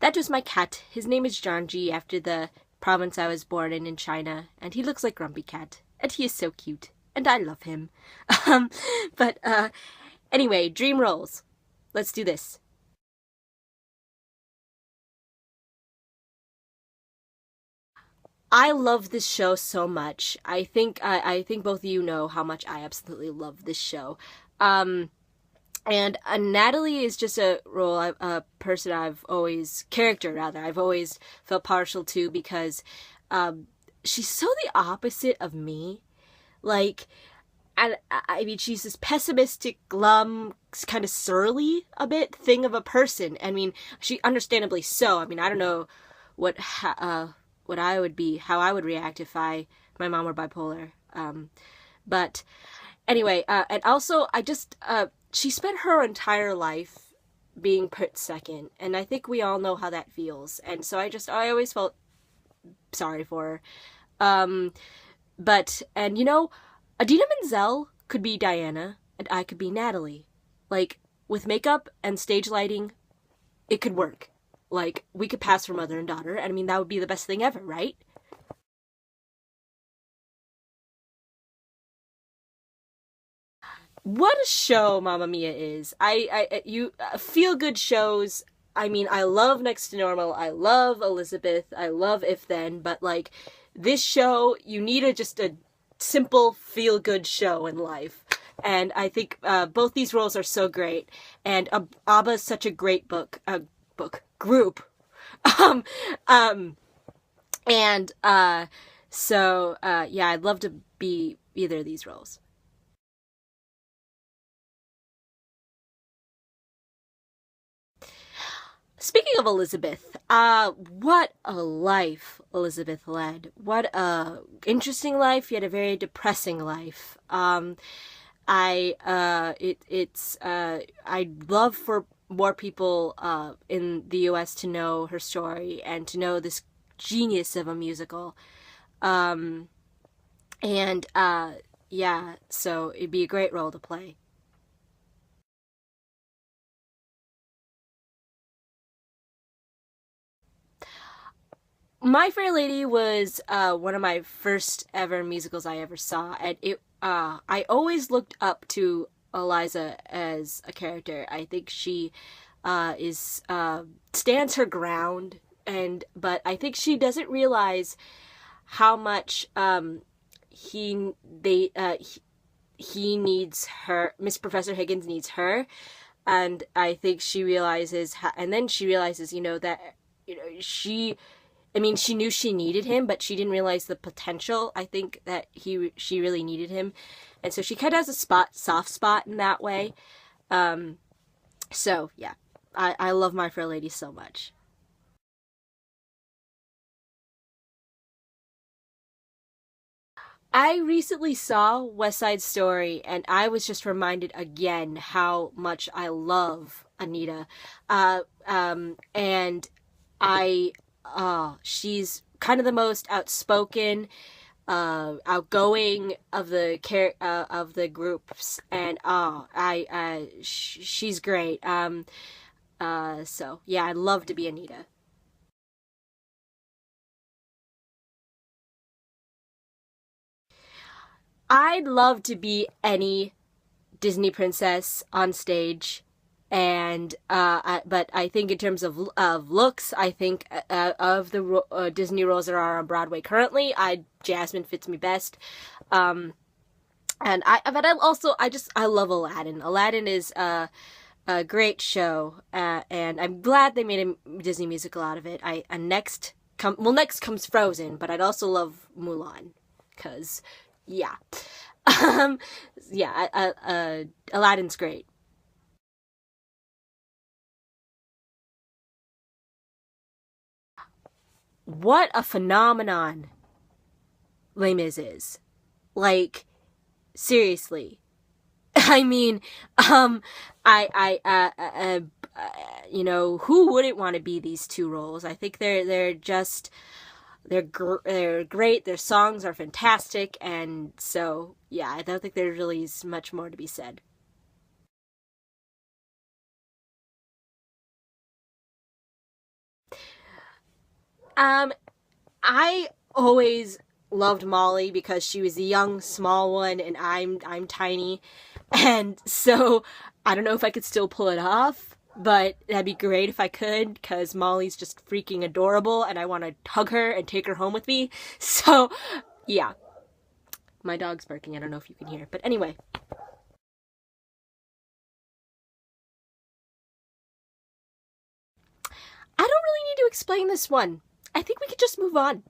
That was my cat. His name is Janji, after the province I was born in China, and he looks like Grumpy Cat, and he is so cute, and I love him. Um, but anyway, dream roles. Let's do this. I love this show so much. I think both of you know how much I absolutely love this show. Um, and Natalie is just a role, a person character rather, I've always felt partial to because um, she's so the opposite of me. Like, and I mean, she's this pessimistic, glum, kind of surly a bit thing of a person. I mean, she understandably so. I mean, I don't know what what I would be, how I would react if my mom were bipolar. But anyway, and also I just she spent her entire life being put second, and I think we all know how that feels. And so I always felt sorry for her. Um, but and Adina Menzel could be Diana, and I could be Natalie. Like, with makeup and stage lighting, it could work. Like, we could pass for mother and daughter, and I mean, that would be the best thing ever, right? What a show Mamma Mia is. Feel good shows. I mean, I love Next to Normal. I love Elizabeth. I love If Then, but like this show, you need just a simple feel good show in life. And I think both these roles are so great. And ABBA is such a great group. Um, um, and yeah, I'd love to be either of these roles. Speaking of Elizabeth, what a life Elizabeth led. What a interesting life, yet a very depressing life. I'd love for more people in the U.S. to know her story and to know this genius of a musical. Um, and yeah, so it'd be a great role to play. My Fair Lady was one of my first ever musicals I ever saw, and I always looked up to Eliza as a character. I think she is stands her ground, and but I think she doesn't realize how much he needs her. Miss Professor Higgins needs her, and I think she realizes, and then she realizes, that she, I mean, she knew she needed him, but she didn't realize the potential. I think that she really needed him, and so she kind of has a soft spot in that way. Um, so yeah, I love My Fair Lady so much. I recently saw West Side Story, and I was just reminded again how much I love Anita. And she's kind of the most outspoken, outgoing of of the groups, and she's great. So yeah, I'd love to be Anita. I'd love to be any Disney princess on stage. And but I think in terms of looks, I think of the Disney roles that are on Broadway currently, I Jasmine fits me best. Um, and but I love Aladdin. Aladdin is a great show, and I'm glad they made a Disney musical out of it. Next comes Frozen, but I'd also love Mulan, because yeah, um, yeah, Aladdin's great. What a phenomenon Les Mis is. Like, seriously. I mean, um, who wouldn't want to be these two roles? I think they're great. Their songs are fantastic, and so yeah, I don't think there really is much more to be said. Um, I always loved Molly because she was the young, small one, and I'm tiny, and so I don't know if I could still pull it off, but that'd be great if I could, because Molly's just freaking adorable, and I want to hug her and take her home with me. So, yeah, my dog's barking. I don't know if you can hear, but anyway. I don't really need to explain this one. I think we could just move on.